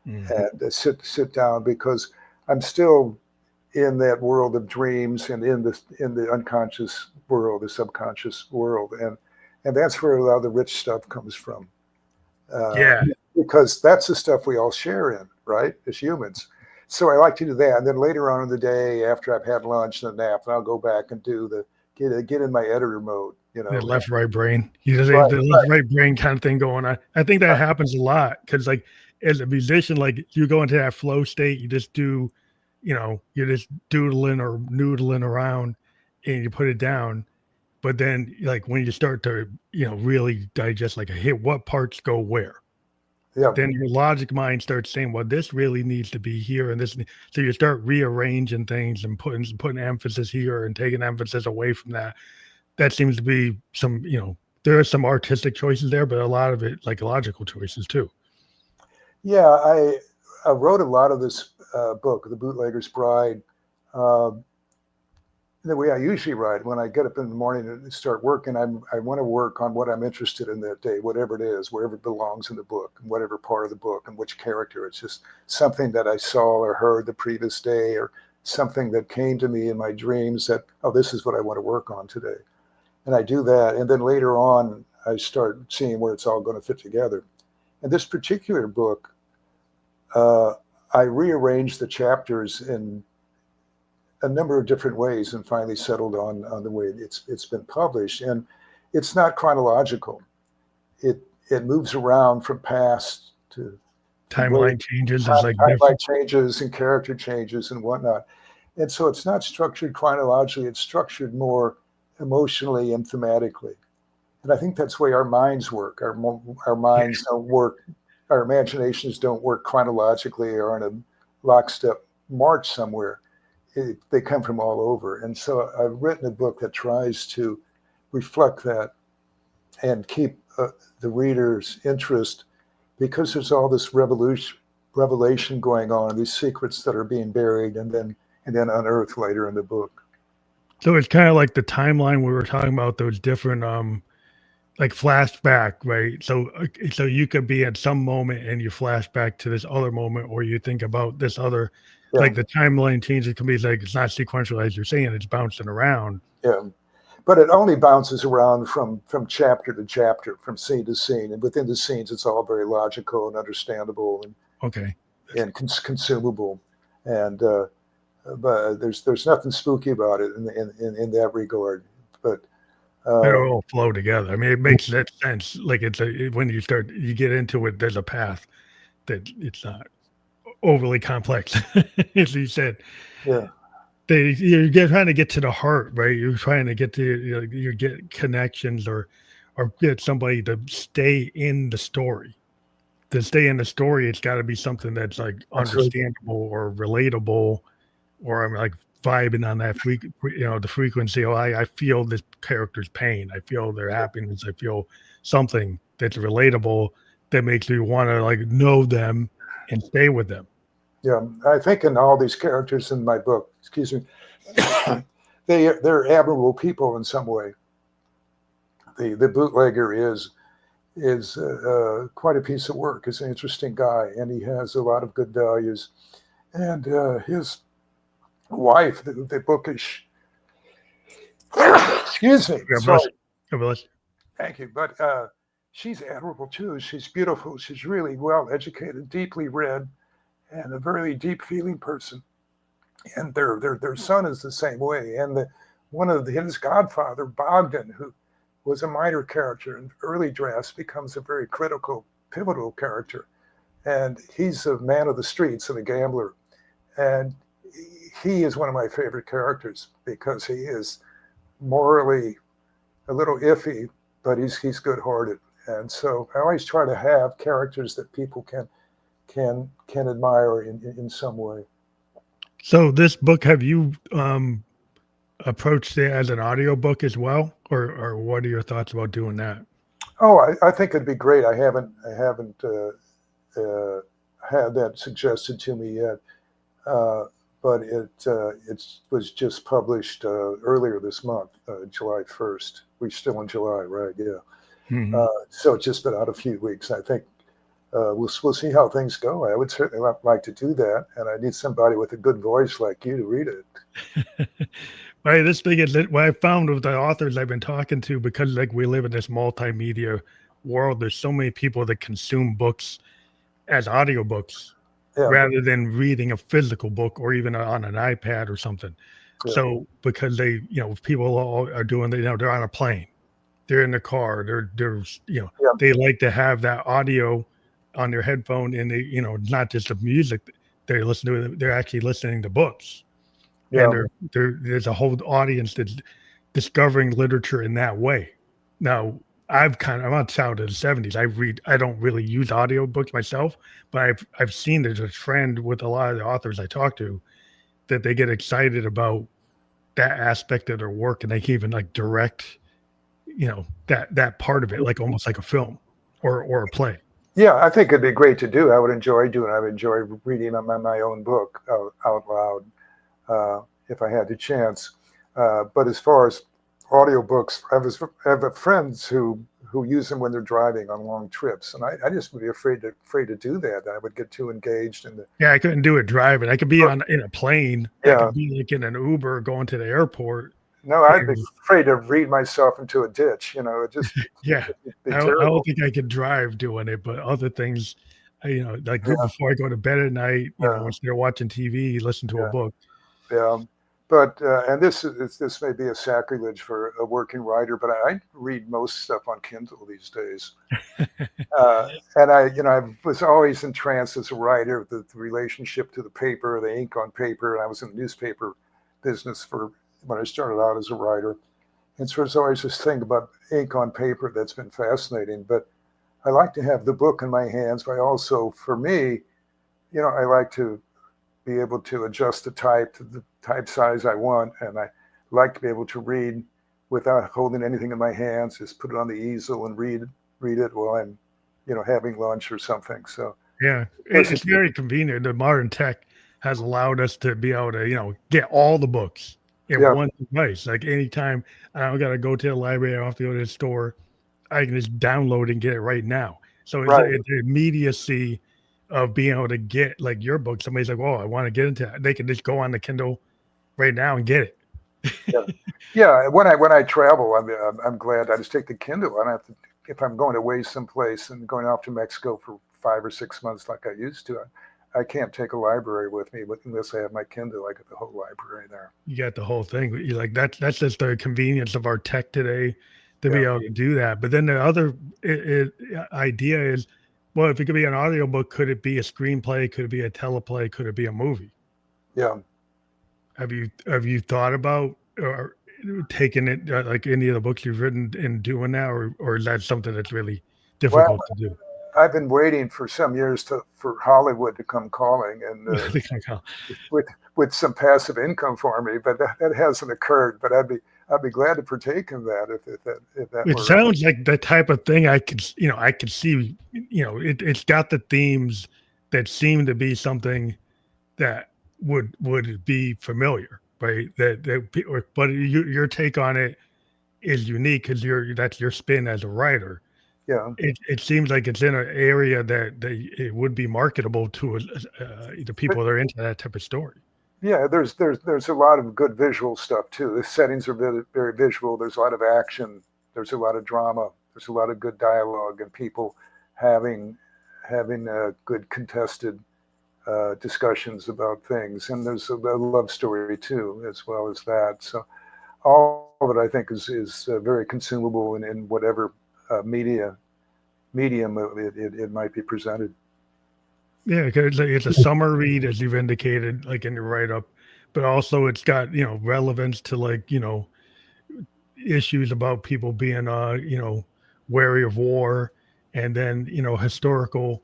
and sit down, because I'm still in that world of dreams and in the unconscious world, the subconscious world, and that's where a lot of the rich stuff comes from. Because that's the stuff we all share in, right, as humans. So I like to do that, and then later on in the day, after I've had lunch and a nap, I'll go back and do get in my editor mode. The left right brain. You just have the left right brain kind of thing going on. I think that happens a lot, because like as a musician, like you go into that flow state, you just do, you're just doodling or noodling around, and you put it down. But then, like when you start to, really digest, like a hit, what parts go where? Then your logic mind starts saying, well, this really needs to be here, and this. So you start rearranging things and putting emphasis here and taking emphasis away from that. That seems to be some, there are some artistic choices there, but a lot of it like logical choices too. Yeah, I wrote a lot of this book, The Bootlegger's Bride, the way I usually write. When I get up in the morning and start working, I want to work on what I'm interested in that day, whatever it is, wherever it belongs in the book, and whatever part of the book, and which character. It's just something that I saw or heard the previous day, or something that came to me in my dreams that, oh, this is what I want to work on today. And I do that. And then later on, I start seeing where it's all going to fit together. And this particular book, I rearranged the chapters in a number of different ways, and finally settled on the way it's been published. And it's not chronological. It moves around from past to timeline changes. Timeline changes and character changes and whatnot. And so it's not structured chronologically. It's structured more emotionally and thematically. And I think that's the way our minds work. Our minds don't work. Our imaginations don't work chronologically or in a lockstep march somewhere. They come from all over. And so I've written a book that tries to reflect that and keep the reader's interest, because there's all this revelation going on, these secrets that are being buried and then unearthed later in the book. So it's kind of like the timeline we were talking about, those different like flashback, right? So you could be at some moment and you flash back to this other moment, or you think about this other. Like the timeline changes can be like, it's not sequential as you're saying, it's bouncing around. Yeah. but it only bounces around from chapter to chapter, from scene to scene, and within the scenes, it's all very logical and understandable and consumable, and but there's nothing spooky about it in that regard. But they all flow together. I mean, it makes that sense. Like when you get into it, there's a path that it's not overly complex, as you said. Yeah. You're trying to get to the heart, right? You're trying to get to you get connections or get somebody to stay in the story. To stay in the story, it's got to be something that's like understandable or relatable, or I'm like vibing on that the frequency. Oh, I feel this character's pain. I feel their happiness. I feel something that's relatable that makes me want to like know them and stay with them. Yeah, I think in all these characters in my book, excuse me, they're admirable people in some way. The bootlegger is quite a piece of work. He's an interesting guy, and he has a lot of good values. And his wife, the bookish, excuse me, sorry. Thank you. But she's admirable too. She's beautiful. She's really well educated, deeply read, and a very deep feeling person. And their son is the same way. And one of his godfather, Bogdan, who was a minor character in early drafts, becomes a very critical, pivotal character. And he's a man of the streets and a gambler. And he is one of my favorite characters because he is morally a little iffy, but he's good-hearted. And so I always try to have characters that people can admire in some way. So this book, have you approached it as an audiobook as well, or what are your thoughts about doing that? Oh, I think it'd be great. I haven't had that suggested to me yet, but it was just published earlier this month, July 1st. We're still in July, right? Yeah. Mm-hmm. So it's just been out a few weeks. I think we'll see how things go. I would certainly like to do that, and I need somebody with a good voice like you to read it. Right. This thing is what I found with the authors I've been talking to, because like we live in this multimedia world, there's so many people that consume books as audiobooks rather than reading a physical book or even on an iPad or something. Yeah. So because people all are doing, they're on a plane, they're in the car, they're they like to have that audio on their headphone, and they, not just the music they're listening to, they're actually listening to books. Yeah. And there's a whole audience that's discovering literature in that way. Now, I'm a child of the 70s. I don't really use audiobooks myself, but I've seen there's a trend with a lot of the authors I talk to that they get excited about that aspect of their work, and they can even like direct, that part of it, like almost like a film or a play. Yeah, I think it'd be great to do. I would enjoy doing it. I would enjoy reading my own book out loud. If I had the chance. But as far as audiobooks, I have friends who use them when they're driving on long trips, and I just would be afraid to do that. I would get too engaged in the. Yeah, I couldn't do it driving. I could be in a plane. Yeah. I could be like in an Uber going to the airport. No, I'd be afraid to read myself into a ditch. It just. Yeah, I don't think I could drive doing it, but other things, before I go to bed at night, instead of watching TV, listen to a book. Yeah. But and this may be a sacrilege for a working writer, but I read most stuff on Kindle these days. And I was always entranced as a writer, the relationship to the paper, the ink on paper. And I was in the newspaper business when I started out as a writer. And so there's always this thing about ink on paper that's been fascinating. But I like to have the book in my hands, but also, for me, I like to be able to adjust the type to the type size I want, and I like to be able to read without holding anything in my hands. Just put it on the easel and read it while I'm, having lunch or something. So yeah, it's very convenient. The modern tech has allowed us to be able to, get all the books in one device. Like anytime I don't got to go to the library, I don't have to go to the store. I can just download and get it right now. So it's the immediacy of being able to get like your book. Somebody's like, "Oh, I want to get into it." They can just go on the Kindle right now and get it. Yeah. When I travel, I'm glad I just take the Kindle. I don't have to, if I'm going away someplace and going off to Mexico for 5 or 6 months like I used to. I can't take a library with me unless I have my Kindle. I get the whole library there. You got the whole thing. You like that's just the convenience of our tech today to be Yeah. able to do that. But then the other idea is, well, if it could be an audiobook, could it be a screenplay? Could it be a teleplay? Could it be a movie? Yeah. Have you thought about or taking it like any of the books you've written and doing that, or is that something that's really Well, difficult to do? I've been waiting for some years for Hollywood to come calling and with some passive income for me, but that hasn't occurred. But I'd be glad to partake in that if that It were. sounds like the type of thing I could see, it's got the themes that seem to be something that would be familiar, right? But your take on it is unique because that's your spin as a writer. Yeah. It seems like it's in an area that it would be marketable to the people that are into that type of story. Yeah, there's a lot of good visual stuff too. The settings are very, very visual. There's a lot of action. There's a lot of drama. There's a lot of good dialogue and people having good contested discussions about things. And there's a love story too, as well as that. So all of it, I think, is very consumable in whatever medium it might be presented. Yeah, because it's a summer read, as you've indicated, like in your write up, but also it's got relevance to like issues about people being wary of war, and then historical.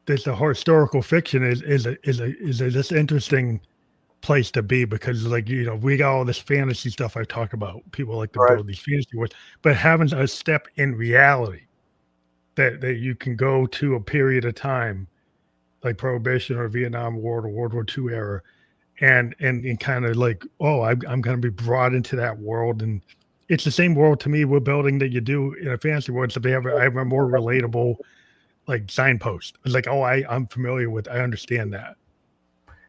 This the historical fiction is this interesting place to be because like we got all this fantasy stuff I talk about. People like to Right. build these fantasy worlds, but having a step in reality that you can go to a period of time like Prohibition or Vietnam War or World War II era, and kind of like, oh, I'm going to be brought into that world, and it's the same world to me we're building that you do in a fantasy world. So I have a more relatable like signpost. It's like, oh, I'm familiar with, I understand that.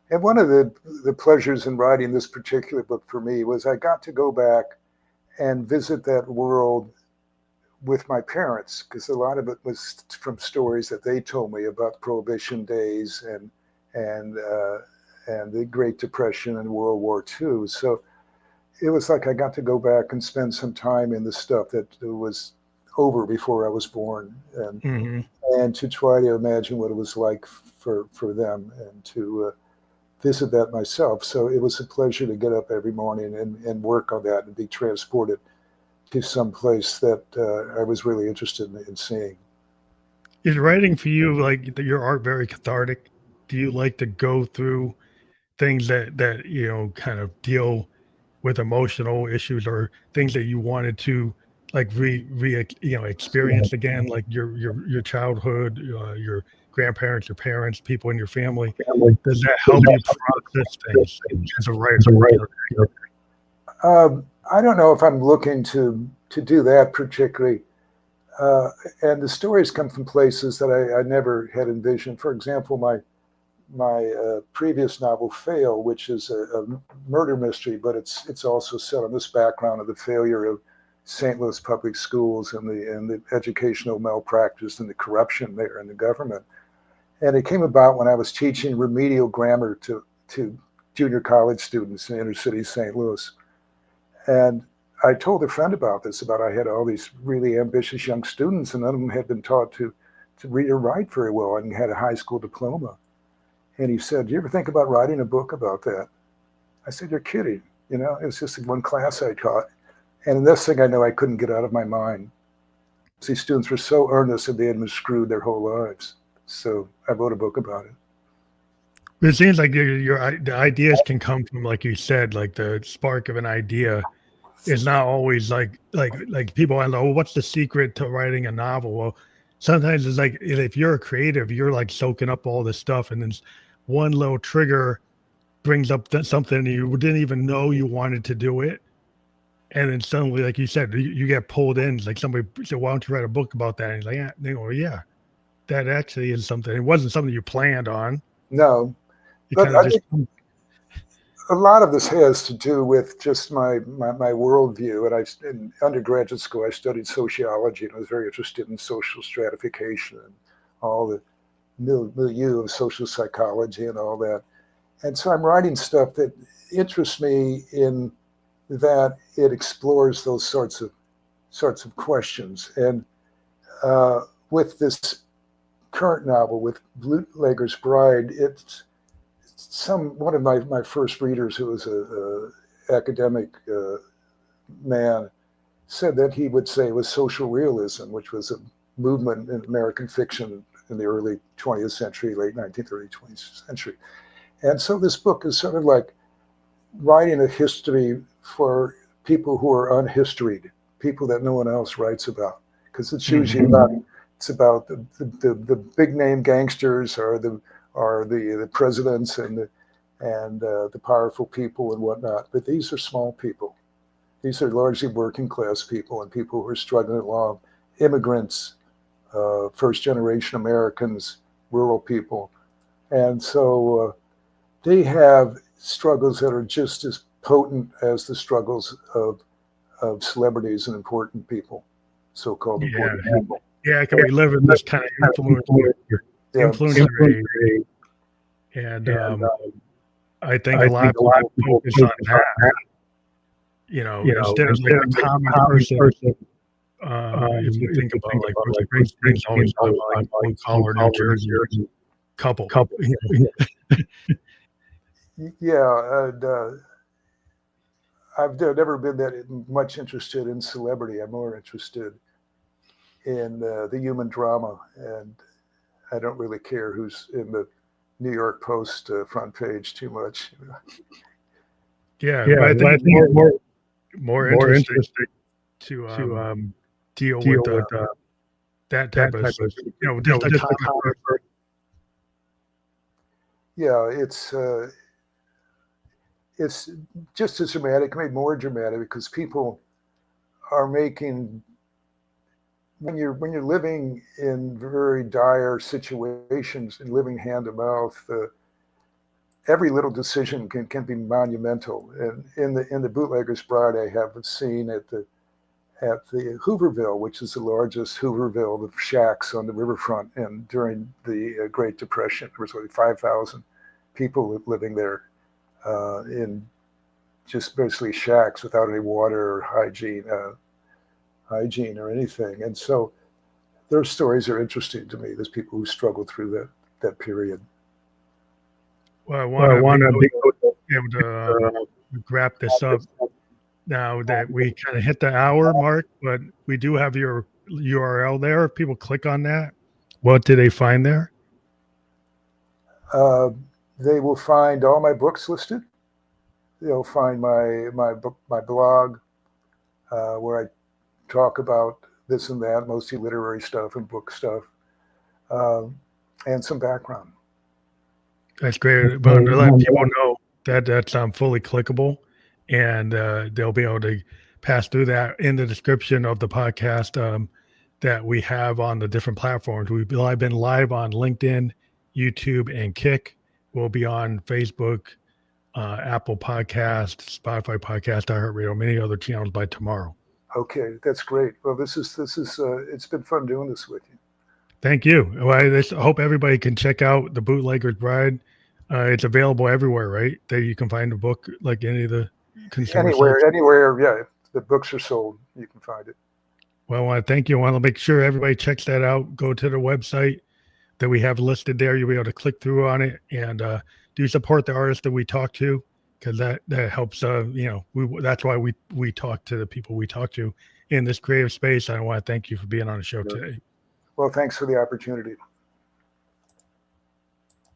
And one of the pleasures in writing this particular book for me was I got to go back and visit that world with my parents, because a lot of it was from stories that they told me about Prohibition days and the Great Depression and World War II. So it was like I got to go back and spend some time in the stuff that was over before I was born, and to try to imagine what it was like for them and to visit that myself. So it was a pleasure to get up every morning and work on that and be transported to some place that I was really interested in seeing. Is writing for you, like your art, very cathartic? Do you like to go through things that kind of deal with emotional issues or things that you wanted to like experience again, like your childhood, your grandparents, your parents, people in your family? Does that help you process things as a writer? I don't know if I'm looking to do that particularly. And the stories come from places that I never had envisioned. For example, my previous novel, Fail, which is a murder mystery, but it's also set on this background of the failure of St. Louis public schools and the educational malpractice and the corruption there in the government. And it came about when I was teaching remedial grammar to junior college students in inner city St. Louis. And I told a friend about this, about I had all these really ambitious young students, and none of them had been taught to read or write very well and had a high school diploma. And he said, "Do you ever think about writing a book about that?" I said, "You're kidding. It was just one class I taught." And the next thing I know, I couldn't get out of my mind. These students were so earnest that they had been screwed their whole lives. So I wrote a book about it. It seems like the ideas can come from, like you said, like the spark of an idea is not always like people are like, oh, what's the secret to writing a novel? Well, sometimes it's like if you're a creative, you're like soaking up all this stuff, and then one little trigger brings up something you didn't even know you wanted to do it, and then suddenly, like you said, you get pulled in. Like somebody said, "Why don't you write a book about that?" And you're like, "Yeah," they go, "Yeah, that actually is something. It wasn't something you planned on." No, You but kind of just a lot of this has to do with just my worldview. And in undergraduate school, I studied sociology, and I was very interested in social stratification and all the milieu of social psychology and all that. And so I'm writing stuff that interests me in that it explores those sorts of questions. And with this current novel, with Bootlegger's Bride, it's one of my first readers, who was a academic man, said that he would say it was social realism, which was a movement in American fiction in the early 20th century, late 19th, early 20th century. And so this book is sort of like writing a history for people who are unhistoried, people that no one else writes about, because it's usually about the big name gangsters, or the presidents and the powerful people and whatnot. But these are small people. These are largely working class people and people who are struggling along, immigrants, first generation Americans, rural people. And so they have struggles that are just as potent as the struggles of celebrities and important people, so-called important people. Yeah, can we live in this kind of influencer age? And I think a lot of people focus on that. Instead of like the common person, if you think about like Bruce Springsteen's always talking about like blue collar New Jersey couple. Yeah, and I've never been that much interested in celebrity. I'm more interested in the human drama, and I don't really care who's in the New York Post front page too much. Yeah, but I think it's more interesting to deal with that type of, just a common person. Yeah, it's just as dramatic, maybe more dramatic, because people are making, when you're living in very dire situations and living hand to mouth, every little decision can be monumental. And in the Bootlegger's Bride, I have a scene at the Hooverville, which is the largest Hooverville of shacks on the riverfront. And during the Great Depression, there was like 5,000 people living there in just basically shacks without any water or hygiene or anything. And so their stories are interesting to me. There's people who struggle through that period. Well, I want to be able to wrap this up now that we kind of hit the hour mark, but we do have your URL there. If people click on that, what do they find there? They will find all my books listed. They'll find my blog, where I talk about this and that, mostly literary stuff and book stuff, and some background. That's great. But to let people know that that's fully clickable, and they'll be able to pass through that in the description of the podcast that we have on the different platforms. We've been live on LinkedIn, YouTube, and Kick. We'll be on Facebook, Apple Podcast, Spotify Podcast, iHeartRadio, many other channels by tomorrow. Okay, that's great. Well, this is it's been fun doing this with you. Thank you. Well, I hope everybody can check out The Bootlegger's Bride. It's available everywhere, right? That you can find a book, like any of the consumer anywhere. Yeah, if the books are sold, you can find it. Well, I want to thank you. I want to make sure everybody checks that out. Go to the website that we have listed there. You'll be able to click through on it, and do support the artists that we talk to, because that helps. That's why we talk to the people we talk to in this creative space. I want to thank you for being on the show today. Well, thanks for the opportunity.